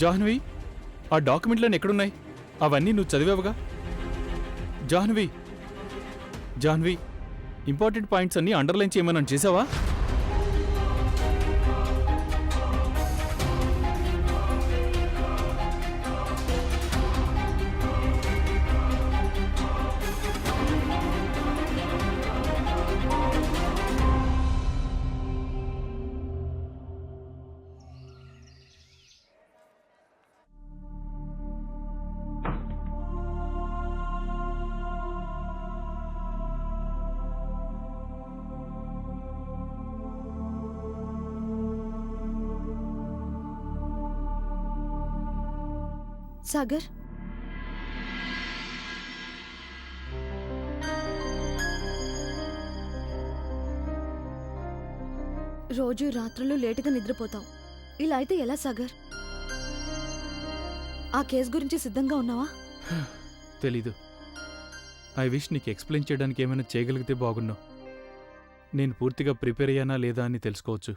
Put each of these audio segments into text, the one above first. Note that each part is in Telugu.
జాహ్నవి, ఆ డాక్యుమెంట్లన్నీ ఎక్కడున్నాయి? అవన్నీ నువ్వు చదివావుగా? జాహ్నవి, జాహ్నవి, ఇంపార్టెంట్ పాయింట్స్ అన్నీ అండర్లైన్ చేయమని చేసావా? సాగర్, రోజు రాత్రులు లేటుగా నిద్రపోతావు. ఇలా అయితే ఎలా సాగర్? ఆ కేసు గురించి సిద్ధంగా ఉన్నావా? తెలీదు. ఐ విష్ నీకు ఎక్స్ప్లెయిన్ చేయడానికి ఏమైనా చేయగలిగితే బాగున్నావు. నేను పూర్తిగా ప్రిపేర్ అయ్యానా లేదా అని తెలుసుకోవచ్చు.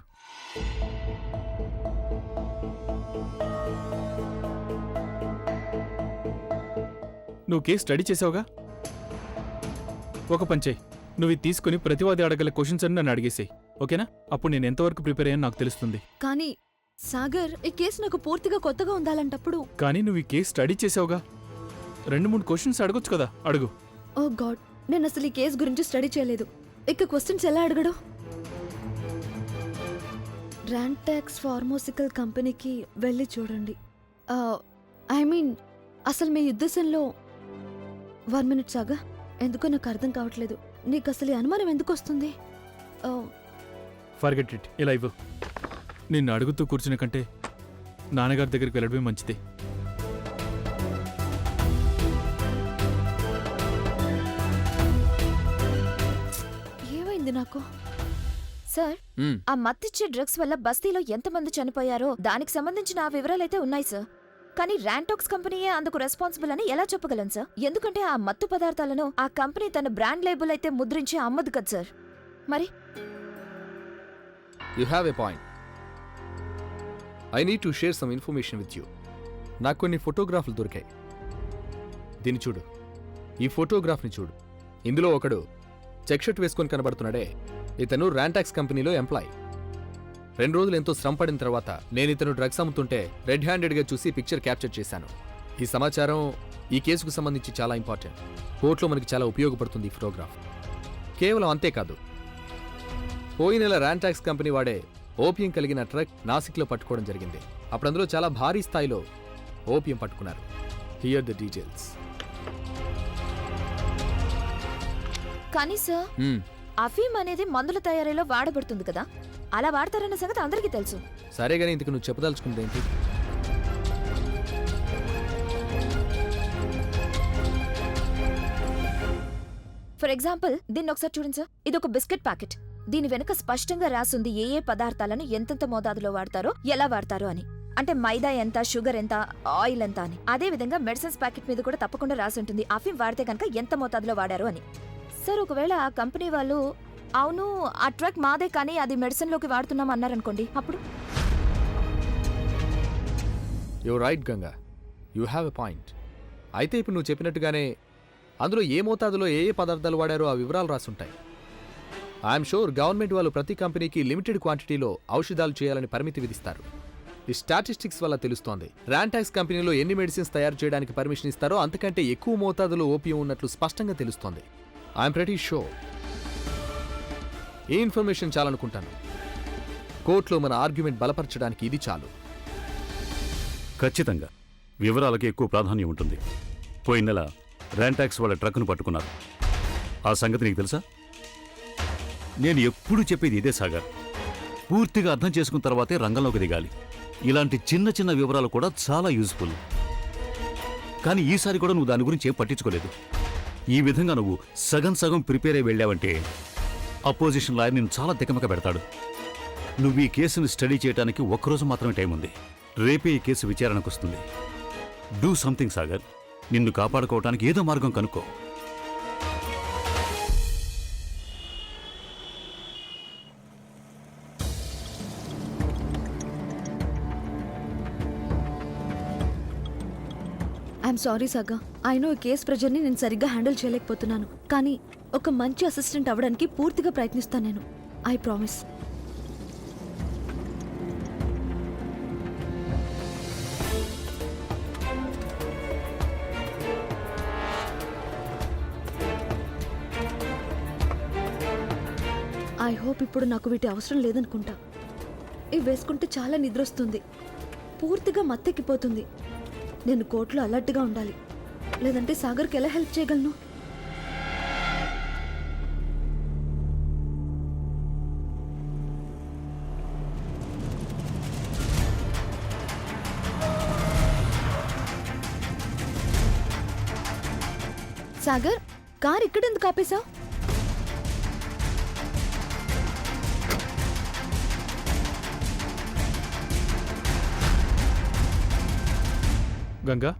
నువ్వు కేసు స్టడీ చేసావుగా? ఒక పని చేయి, నువ్వు ఇది తీసుకుని ప్రతివాది అడగల క్వశ్చన్స్ అని నన్ను అడిగేసాయి, ఓకేనా? అప్పుడు నేను ఎంతవరకు ప్రిపేర్ అయ్యాను నాకు తెలుస్తుంది. కానీ సాగర్, ఈ కేసు నాకు పూర్తిగా కొత్తగా ఉండాలంటప్పుడు. కానీ నువ్వు ఈ కేసు స్టడీ చేసావుగా, 2-3 క్వశ్చన్స్ అడగొచ్చు కదా, అడుగు. ఓ గాడ్, నేను అసలు ఈ కేసు గురించి స్టడీ చేయలేదు. ఇక క్వశ్చన్స్ ఎలా అడగడు? రాంటాక్స్ ఫార్మాసికల్ కంపెనీకి వెళ్ళి చూడండి. ఐ మీన్, అసలు మీ ఉద్దేశంలో 1 minute సాగా, ఎందుకో నాకు అర్థం కావట్లేదు. నీకు అసలు ఈ అనుమానం ఎందుకు వస్తుంది? ఫర్గెట్ ఇట్, ఇలా ఇవ్వు. నిన్ను అడుగుతూ కూర్చునే కంటే నాన్నగారి దగ్గరికి వెళ్ళడమే మంచిది. ఏమైంది నాకు? సార్, ఆ మత్తిచ్చే డ్రగ్స్ వల్ల బస్తీలో ఎంతమంది చనిపోయారో దానికి సంబంధించిన ఆ వివరాలైతే ఉన్నాయి సార్. కానీ ర్యాంటాక్స్ కంపెనీయే అందుకు రెస్పాన్సిబుల్ అని ఎలా చెప్పగలను సార్? ఎందుకంటే ఆ మత్తు పదార్థాలను ఆ కంపెనీ తన బ్రాండ్ లేబుల్ అయితే ముద్రించి అమ్మదు కదా సార్. మరి you have a point. I need to share some information with you. నాకు కొన్ని ఫోటోగ్రాఫ్లు దొరికాయి. దీన్ని చూడు, ఈ ఫోటోగ్రాఫ్ని చూడు. ఇందులో ఒకడు చెక్ షర్ట్ వేసుకొని కనబడుతున్నాడే, ఇతను ర్యాంటాక్స్ కంపెనీలో ఎంప్లాయ్. 2 రోజులు ఎంతో శ్రమ పడిన తర్వాత నేను ఇతను డ్రగ్స్ అమ్ముతుంటే రెడ్ హ్యాండెడ్గా చూసి పిక్చర్ క్యాప్చర్ చేశాను. ఈ సమాచారం ఈ కేసుకు సంబంధించి చాలా ఇంపార్టెంట్. కోర్టులో మనకి చాలా ఉపయోగపడుతుంది ఈ ఫోటోగ్రాఫ్. కేవలం అంతేకాదు, పోయిన నెల ర్యాంటాక్స్ కంపెనీ వాడే ఓపియం కలిగిన ట్రక్ నాసిక్లో పట్టుకోవడం జరిగింది. అప్పుడు అందులో చాలా భారీ స్థాయిలో ఓపియం పట్టుకున్నారు. Here the details. కానీ సార్, అఫీమ్ అనేది మందుల తయారీలో వాడబడుతుంది కదా, అలా వాడతారన్న సంగతి అందరికీ తెలుసు. సరే గానీ ఇంతకు నువ్వు చెప్పదలుచుకుందేంటి? ఫర్ ఎగ్జాంపుల్, దీన్ని ఒకసారి చూడండి సార్. ఇది ఒక బిస్కెట్ ప్యాకెట్. దీని వెనుక స్పష్టంగా రాసుంది ఏ పదార్థాలను ఎంతెంత మోతాదులో వాడతారో, ఎలా వాడతారో అని. అంటే మైదా ఎంత, షుగర్ ఎంత, ఆయిల్ ఎంత అని. అదే విధంగా మెడిసిన్స్ ప్యాకెట్ మీద కూడా తప్పకుండా రాసుంటుంది అఫీమ్ వాడితే కనుక ఎంత మోతాదులో వాడారు అని. సార్, ఒకవేళ ఆ కంపెనీ వాళ్ళు అవును ఆ ట్రక్ మాదే కానీ అది మెడిసిన్లోకి వాడుతున్నాం అన్నారనుకోండి, అప్పుడు? You right Ganga, you have a point. అయితే ఇప్పుడు నువ్వు చెప్పినట్టుగానే అందులో ఏ మోతాదులో ఏ పదార్థాలు వాడారో ఆ వివరాలు రాసుంటాయి. ఐఎమ్ షూర్ గవర్నమెంట్ వాళ్ళు ప్రతి కంపెనీకి లిమిటెడ్ క్వాంటిటీలో ఔషధాలు చేయాలని పరిమితి విధిస్తారు. ఈ స్టాటిస్టిక్స్ వల్ల తెలుస్తోంది ర్యాంటాక్స్ కంపెనీలో ఎన్ని మెడిసిన్స్ తయారు చేయడానికి పర్మిషన్ ఇస్తారో అంతకంటే ఎక్కువ మోతాదులో ఓపియం ఉన్నట్లు స్పష్టంగా తెలుస్తోంది. ఐఎమ్ ప్రెటీ షూర్ ఈ ఇన్ఫర్మేషన్ చాలనుకుంటాను. కోర్టులో మన ఆర్గ్యుమెంట్ బలపరచడానికి ఇది చాలు. ఖచ్చితంగా వివరాలకి ఎక్కువ ప్రాధాన్యం ఉంటుంది. పోయిన నెల ర్యాంటాక్స్ వాళ్ళ ట్రక్ను పట్టుకున్నారు. ఆ సంగతి నీకు తెలుసా? నేను ఎప్పుడూ చెప్పేది ఇదే సాగర్, పూర్తిగా అర్థం చేసుకున్న తర్వాతే రంగంలోకి దిగాలి. ఇలాంటి చిన్న చిన్న వివరాలు కూడా చాలా యూజ్ఫుల్. కానీ ఈసారి కూడా నువ్వు దాని గురించి ఏం పట్టించుకోలేదు. ఈ విధంగా నువ్వు సగం సగం ప్రిపేర్ అయి వెళ్ళావంటే అపోజిషన్ లాయర్ నిన్ను చాలా తికమక పెడతాడు. నువ్వు ఈ కేసును స్టడీ చేయడానికి ఒక్కరోజు మాత్రమే టైం ఉంది. రేపే ఈ కేసు విచారణకు వస్తుంది. Do something Sagar. నిన్ను కాపాడుకోవటానికి ఏదో మార్గం కనుక్కో. I'm sorry saga. I know ఈ కేస్ ప్రెజర్ని నేను సరిగ్గా హ్యాండిల్ చేయలేకపోతున్నాను, కానీ ఒక మంచి అసిస్టెంట్ అవ్వడానికి పూర్తిగా ప్రయత్నిస్తాను నేను. I promise. ఐ హోప్ ఇప్పుడు నాకు వీటి అవసరం లేదనుకుంటా. ఇవి వేసుకుంటే చాలా నిద్రొస్తుంది, పూర్తిగా మత్తెక్కిపోతుంది. నేను కోర్టులో అలర్ట్గా ఉండాలి, లేదంటే సాగర్కి ఎలా హెల్ప్ చేయగలను? సాగర్, కార్ ఇక్కడెందుకు ఆపేశావు? గంగా,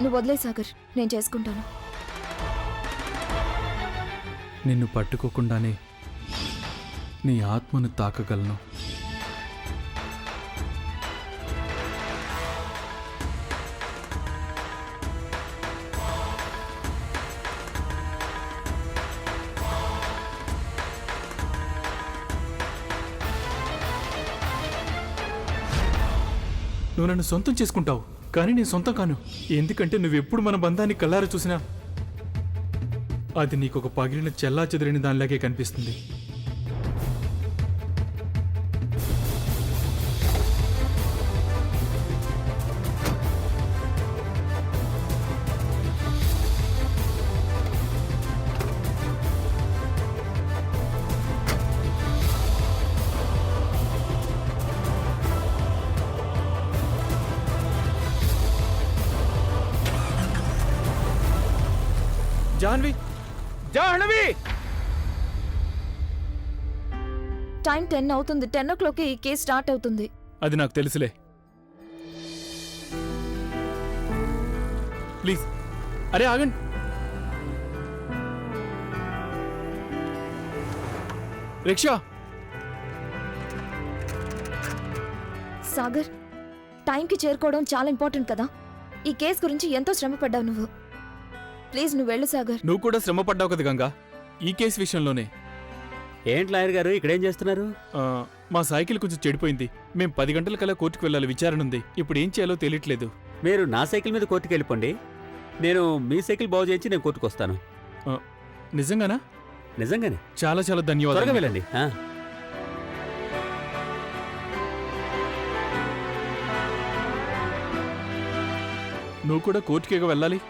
నువ్వు వదిలే సాగర్, నేను చేసుకుంటాను. నిన్ను పట్టుకోకుండానే నీ ఆత్మను తాకగలను. నువ్వు నన్ను సొంతం చేసుకుంటావు, కానీ నేను సొంతం కాను. ఎందుకంటే నువ్వెప్పుడు మన బంధాన్ని కళ్ళారా చూసినా అది నీకొక పగిలిన చెల్లా చెదిరిన దానిలాగే కనిపిస్తుంది. జాహ్నవి, జాహ్నవి! టైం 10 అవుతుంది. 10 o'clock ఈ కేసు స్టార్ట్ అవుతుంది. అది నాకు తెలుసులే. ప్లీజ్, అరే ఆగండి. రిక్షా! సాగర్, టైంకి చేరుకోవడం చాలా ఇంపార్టెంట్ కదా. ఈ కేసు గురించి ఎంతో శ్రమ పడ్డావు నువ్వు. ప్లీజ్ నువ్వు వెళ్ళు సాగర్. నువ్వు కూడా శ్రమ పడ్డావు కదా గంగా, ఈ కేసు విషయంలోనే. ఏంటి లాయర్ గారు ఇక్కడేం చేస్తున్నారు? మా సైకిల్ కొంచెం చెడిపోయింది. మేం 10 గంటల కల్లా కోర్టుకు వెళ్ళాలి, విచారణ ఉంది. ఇప్పుడు ఏం చేయాలో తెలియట్లేదు. మీరు నా సైకిల్ మీద కోర్టుకు వెళ్ళిపోండి, నేను మీ సైకిల్ బాగు చేయించి నేను కోర్టుకు వస్తాను. నిజంగానా? నిజంగానే. చాలా చాలా త్వరగా ధన్యవాదాలు. వెళ్ళండి. నువ్వు కూడా కోర్టుకేగా వెళ్ళాలి.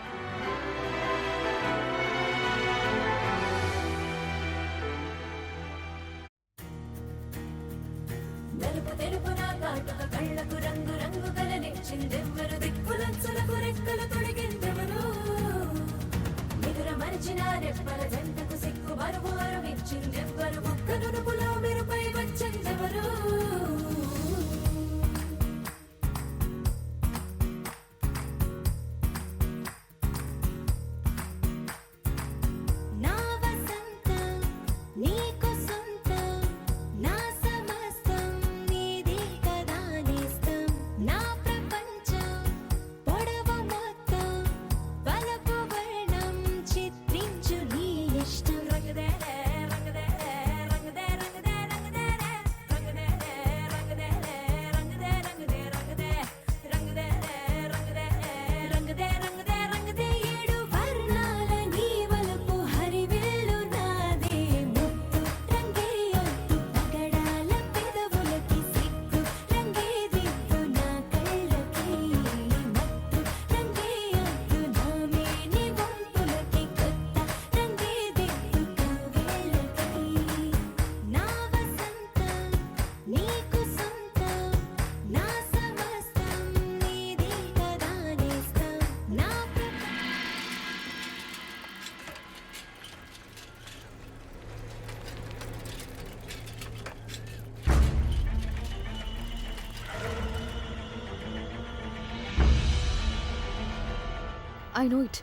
I know it.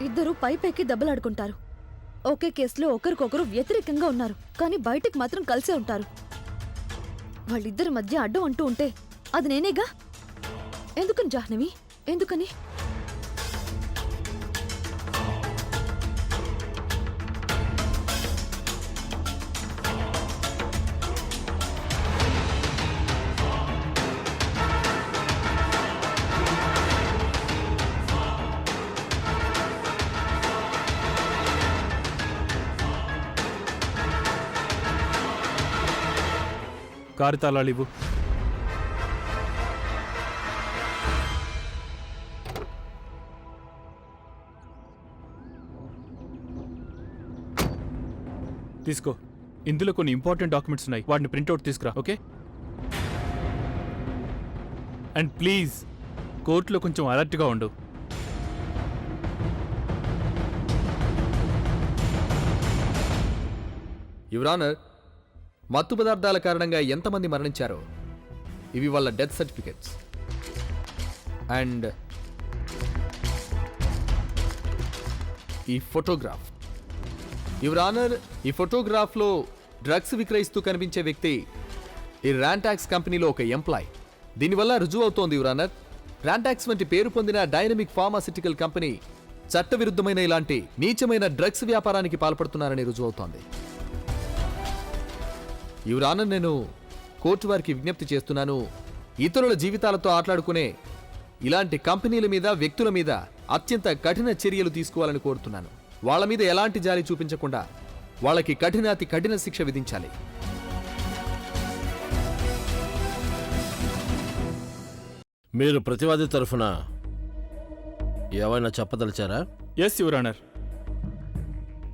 ఇద్దరు పైకి దెబ్బలాడుకుంటారు. ఒకే కేసులో ఒకరికొకరు వ్యతిరేకంగా ఉన్నారు, కానీ బయటికి మాత్రం కలిసే ఉంటారు. వాళ్ళిద్దరి మధ్య అడ్డం అంటూ ఉంటే అది నేనేగా. ఎందుకని జాహ్నవి, ఎందుకని? కారు తాళాలు ఇవ్వు. తీసుకో. ఇందులో కొన్ని ఇంపార్టెంట్ డాక్యుమెంట్స్ ఉన్నాయి, వాటిని ప్రింట్అవుట్ తీసుకురా. ఓకే? అండ్ ప్లీజ్ కోర్టులో కొంచెం అలర్ట్గా ఉండు. యువర్ ఆనర్, మత్తు పదార్థాల కారణంగా ఎంతమంది మరణించారో ఇవి వాళ్ళ డెత్ సర్టిఫికెట్స్. అండ్ ఈ ఫోటోగ్రాఫ్. యువర్ ఆనర్, ఈ ఫోటోగ్రాఫ్లో డ్రగ్స్ విక్రయిస్తూ కనిపించే వ్యక్తి ఈ ర్యాంటాక్స్ కంపెనీలో ఒక ఎంప్లాయ్. దీనివల్ల రుజువు అవుతోంది యువర్ ఆనర్, ర్యాంటాక్స్ వంటి పేరు పొందిన డైనమిక్ ఫార్మాసిటికల్ కంపెనీ చట్టవిరుద్ధమైన ఇలాంటి నీచమైన డ్రగ్స్ వ్యాపారానికి పాల్పడుతున్నారని రుజువు అవుతోంది. యువర్ ఆనర్, నేను కోర్టు వారికి విజ్ఞప్తి చేస్తున్నాను, ఇతరుల జీవితాలతో ఆటలాడుకునే ఇలాంటి కంపెనీల మీద, వ్యక్తుల మీద అత్యంత కఠిన చర్యలు తీసుకోవాలని కోరుతున్నాను. వాళ్ళ మీద ఎలాంటి జాలి చూపించకుండా వాళ్ళకి కఠినాతి కఠిన శిక్ష విధించాలి. మీరు ప్రతివాది తరఫున ఏమైనా చెప్పదలిచారా? Yes your honour.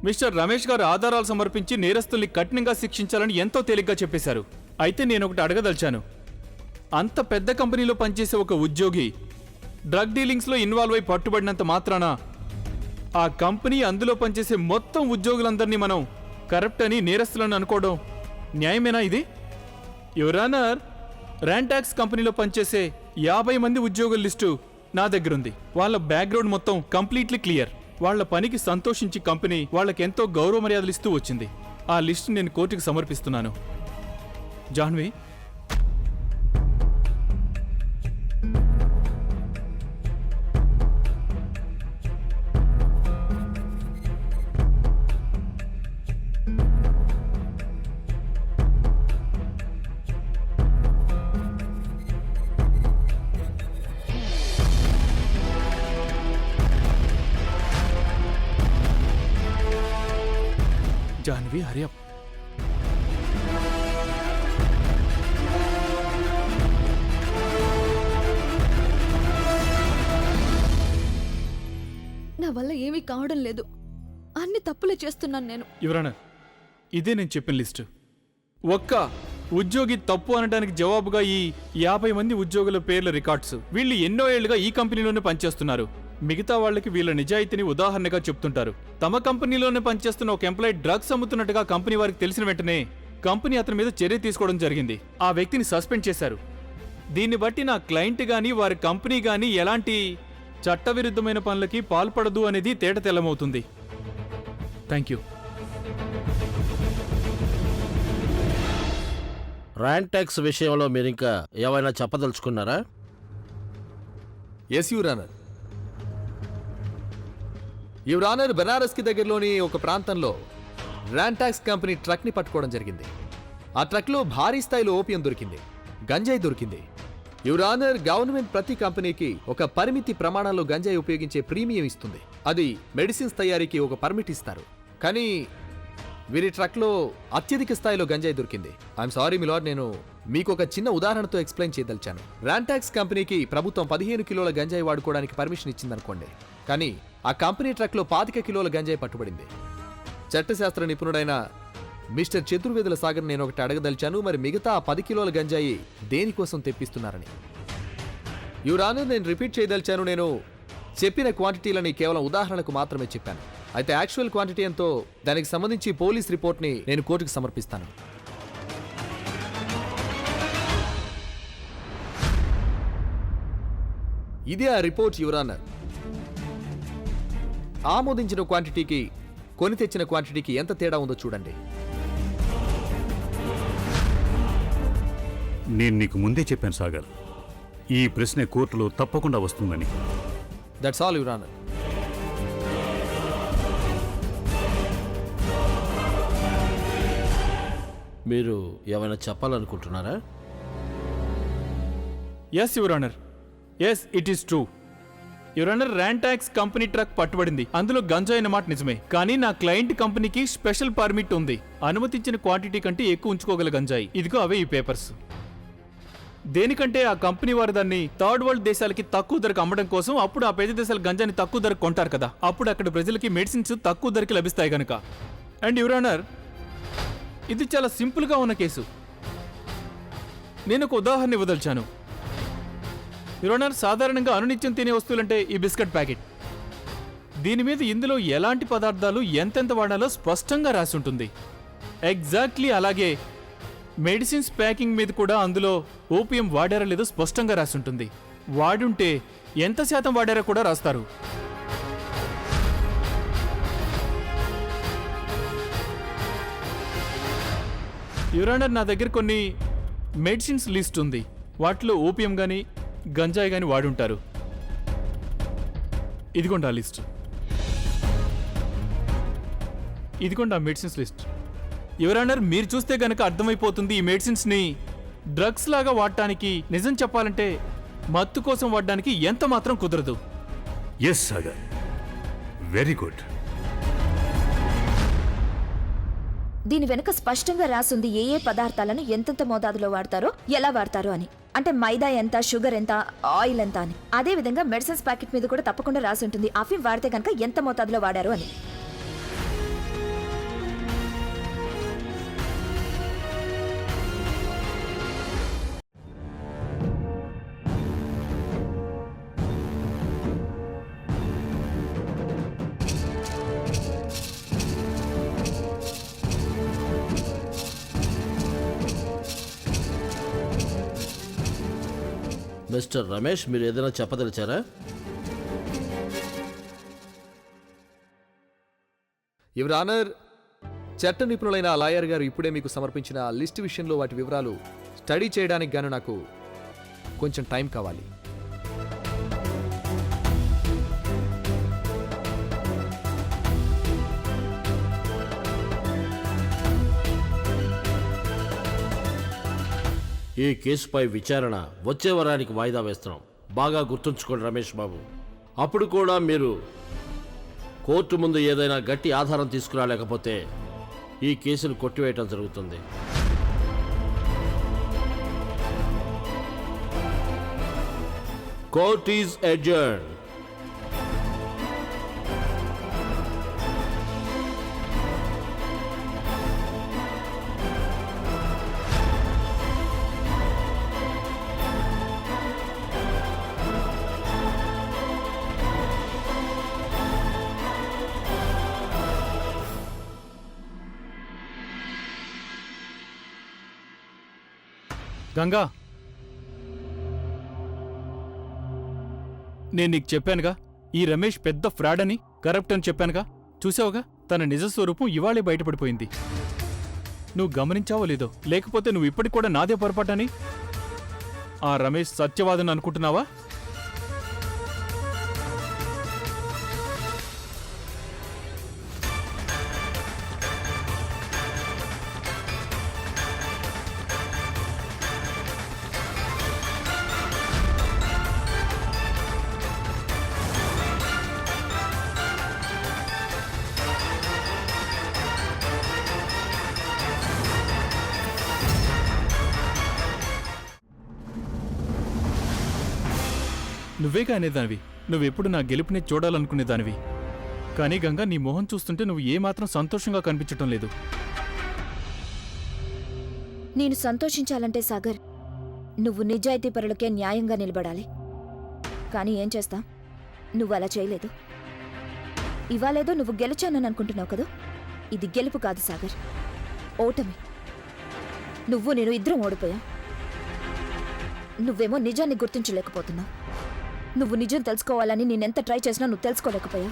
Mr Ramesh గారు ఆధారాలు సమర్పించి నేరస్తుల్ని కఠినంగా శిక్షించాలని ఎంతో తేలిగ్గా చెప్పేశారు. అయితే నేను ఒకటి అడగదలిచాను. అంత పెద్ద కంపెనీలో పనిచేసే ఒక ఉద్యోగి డ్రగ్ డీలింగ్స్లో ఇన్వాల్వ్ అయి పట్టుబడినంత మాత్రాన ఆ కంపెనీ, అందులో పనిచేసే మొత్తం ఉద్యోగులందరినీ మనం కరప్ట్ అని, నేరస్తులను అనుకోవడం న్యాయమేనా ఇది? యువర్ ఆనర్, ర్యాంటాక్స్ కంపెనీలో పనిచేసే 50 మంది ఉద్యోగుల లిస్టు నా దగ్గరుంది. వాళ్ళ బ్యాక్గ్రౌండ్ మొత్తం కంప్లీట్లీ క్లియర్. వాళ్ళ పనికి సంతోషించి కంపెనీ వాళ్ళకెంతో గౌరవ మర్యాదలు ఇస్తూ వచ్చింది. ఆ లిస్టు నేను కోర్టుకు సమర్పిస్తున్నాను. Jahnavi, Jahnavi, hurry up. నా వల్ల ఏమీ కావడం లేదు. అన్ని తప్పులే చేస్తున్నాను నేను. యువర్ ఆనర్, ఇదే నేను చెప్పిన లిస్టు. ఒక్క ఉద్యోగి తప్పు అనడానికి జవాబుగా ఈ 50 మంది ఉద్యోగుల పేర్ల రికార్డ్స్. వీళ్ళు ఎన్నో ఏళ్లుగా ఈ కంపెనీలోనే పనిచేస్తున్నారు. మిగతా వాళ్ళకి వీళ్ళ నిజాయితీని ఉదాహరణగా చెప్తుంటారు. తమ కంపెనీలోనే పనిచేస్తున్న ఒక ఎంప్లాయీ డ్రగ్స్ అమ్ముతున్నట్టుగా కంపెనీ వారికి తెలిసిన వెంటనే కంపెనీ అతని మీద చర్య తీసుకోవడం జరిగింది. ఆ వ్యక్తిని సస్పెండ్ చేశారు. దీన్ని బట్టి నా క్లయింట్ గానీ వారి కంపెనీ గానీ ఎలాంటి చట్టవిరుద్ధమైన పనులకి పాల్పడదు అనేది తేట తెల్లమవుతుంది. Thank you. ర్యాంటాక్స్ విషయంలో మీరింకా ఏమైనా చెప్పదలుచుకున్నారా? Yes your honour. Your honour, బెనారస్కి దగ్గరలోని ఒక ప్రాంతంలో ర్యాంటాక్స్ కంపెనీ ట్రక్ని పట్టుకోవడం జరిగింది. ఆ ట్రక్లో భారీ స్థాయిలో ఓపియం దొరికింది, గంజాయి దొరికింది. యువర్ ఆనర్, గవర్నమెంట్ ప్రతి కంపెనీకి ఒక పరిమితి ప్రమాణంలో గంజాయి ఉపయోగించే ప్రీమియం ఇస్తుంది. అది మెడిసిన్స్ తయారీకి ఒక పర్మిట్ ఇస్తారు. కానీ వీరి ట్రక్లో అత్యధిక స్థాయిలో గంజాయి దొరికింది. ఐఎమ్ సారీ మిలార్డ్, నేను మీకు ఒక చిన్న ఉదాహరణతో ఎక్స్ప్లెయిన్ చేయదలిచాను. ర్యాంటాక్స్ కంపెనీకి ప్రభుత్వం 15 కిలోల గంజాయి వాడుకోవడానికి పర్మిషన్ ఇచ్చిందనుకోండి. కానీ ఆ కంపెనీ ట్రక్లో 25 కిలోల గంజాయి పట్టుబడింది. చట్టశాస్త్ర నిపుణుడైన మిస్టర్ చతుర్వేదుల సాగర్ నేను ఒకటి అడగదలిచాను. మరి మిగతా 10 కిలోల గంజాయి దేనికోసం తెప్పిస్తున్నారని? యువర్ ఆనర్, నేను రిపీట్ చేయదలిచాను. నేను చెప్పిన క్వాంటిటీలని కేవలం ఉదాహరణకు మాత్రమే చెప్పాను. అయితే యాక్చువల్ క్వాంటిటీ ఎంతో దానికి సంబంధించి పోలీస్ రిపోర్ట్ని నేను కోర్టుకు సమర్పిస్తాను. ఇదే ఆ రిపోర్ట్ యువర్ ఆనర్. ఆమోదించిన క్వాంటిటీకి కొని తెచ్చిన క్వాంటిటీకి ఎంత తేడా ఉందో చూడండి. నేను నీకు ముందే చెప్పాను సాగర్, ఈ ప్రశ్న కోర్టులో తప్పకుండా వస్తుందని. That's all your honour. మీరు ఏమైనా చెప్పాలనుకుంటున్నారా? Yes your honour, yes it is true. Your honour, Rantax company truck పట్టుబడింది. అందులో గంజాయి అన్న మాట నిజమే. కానీ నా క్లయింట్ కంపెనీకి స్పెషల్ పర్మిట్ ఉంది. అనుమతించిన క్వాంటిటీ కంటే ఎక్కువ ఉంచుకోగల గంజాయి. ఇదిగో అవే ఈ పేపర్స్. దేనికంటే ఆ కంపెనీ వారు దాన్ని థర్డ్ వరల్డ్ దేశాలకి తక్కువ ధరకు అమ్మడం కోసం. అప్పుడు ఆ పేద దేశాల గంజాని తక్కువ ధరకు కొంటారు కదా, అప్పుడు అక్కడ ప్రజలకి మెడిసిన్స్ తక్కువ ధరకి లభిస్తాయి కనుక. అండ్ యువర్ ఆనర్, ఇది చాలా సింపుల్గా ఉన్న కేసు. నేను ఒక ఉదాహరణ ఇవ్వదలిచాను. యువర్ ఆనర్, సాధారణంగా అనునిత్యం తినే వస్తువులంటే ఈ బిస్కెట్ ప్యాకెట్. దీని మీద ఇందులో ఎలాంటి పదార్థాలు ఎంతెంత వాడాలో స్పష్టంగా రాసి ఉంటుంది. ఎగ్జాక్ట్లీ అలాగే మెడిసిన్స్ ప్యాకింగ్ మీద కూడా అందులో ఓపియం వాడారో లేదో స్పష్టంగా రాసి ఉంటుంది. వాడుంటే ఎంత శాతం వాడారో కూడా రాస్తారు. యువర్ ఆనర్, నా దగ్గర కొన్ని మెడిసిన్స్ లిస్ట్ ఉంది. వాటిలో ఓపియం కానీ గంజాయి కానీ వాడుంటారు. ఇదిగోండి ఆ లిస్ట్. ఇదిగోండి ఆ మెడిసిన్స్ లిస్ట్. యువర్ ఆనర్, మీరు చూస్తే గనక అర్థమైపోతుంది ఈ మెడిసిన్స్ని డ్రగ్స్ లాగా వాడటానికి, నిజం చెప్పాలంటే మత్తు కోసం వాడడానికి ఎంత మాత్రం కుదరదు. Yes Sagar, very good. దీని వెనుక స్పష్టంగా రాసుంది ఏ ఏ పదార్థాలను ఎంతెంత మోతాదులో వాడతారో, ఎలా వాడతారో అని. అంటే మైదా ఎంత, షుగర్ ఎంత, ఆయిల్ ఎంత అని. అదే విధంగా మెడిసిన్స్ ప్యాకెట్ మీద కూడా తప్పకుండా రాసి ఉంటుంది అఫీమ్ వాడితే కనుక ఎంత మోతాదులో వాడారు అని. మిస్టర్ రమేష్, మీరు ఏదైనా చెప్పదలిచారా? యువర్ ఆనర్, చట్ట నిపుణులైన లాయర్ గారు ఇప్పుడే మీకు సమర్పించిన లిస్ట్ విషయంలో వాటి వివరాలు స్టడీ చేయడానికి గాను నాకు కొంచెం టైం కావాలి. ఈ కేసుపై విచారణ వచ్చే వారానికి వాయిదా వేస్తున్నాం. బాగా గుర్తుంచుకోండి రమేష్ బాబు. అప్పుడు కూడా మీరు కోర్టు ముందు ఏదైనా గట్టి ఆధారం తీసుకురాలేకపోతే ఈ కేసును కొట్టివేయటం జరుగుతుంది. Court is అడ్జర్న్డ్. గంగా, నేను నీకు చెప్పానుగా ఈ రమేష్ పెద్ద ఫ్రాడ్ అని, కరప్ట్ అని చెప్పానుగా. చూసావుగా, తన నిజ స్వరూపం ఇవాళే బయటపడిపోయింది. నువ్వు గమనించావో లేదో, లేకపోతే నువ్వు ఇప్పటికి కూడా నాదే పొరపాటని ఆ రమేష్ సత్యవాదని అనుకుంటున్నావా? నువ్వేగా అనేదానివి, నువ్వెప్పుడు నా గెలుపుని చూడాలనుకునేదానివి. కానీ గంగా, నీ మొహం చూస్తుంటే నువ్వు ఏమాత్రం సంతోషంగా కనిపించటం లేదు. నేను సంతోషించాలంటే సాగర్, నువ్వు నిజాయితీ పరులకే న్యాయంగా నిలబడాలి. కానీ ఏం చేస్తా, నువ్వు అలా చేయలేదు. ఇవాళేదో నువ్వు గెలిచానని అనుకుంటున్నావు కదా, ఇది గెలుపు కాదు సాగర్, ఓటమి. నువ్వు నేను ఇద్దరం ఓడిపోయాం. నువ్వేమో నిజాన్ని గుర్తించలేకపోతున్నావు. నువ్వు నిజం తెలుసుకోవాలని నేనెంత ట్రై చేసినా నువ్వు తెలుసుకోలేకపోయావు.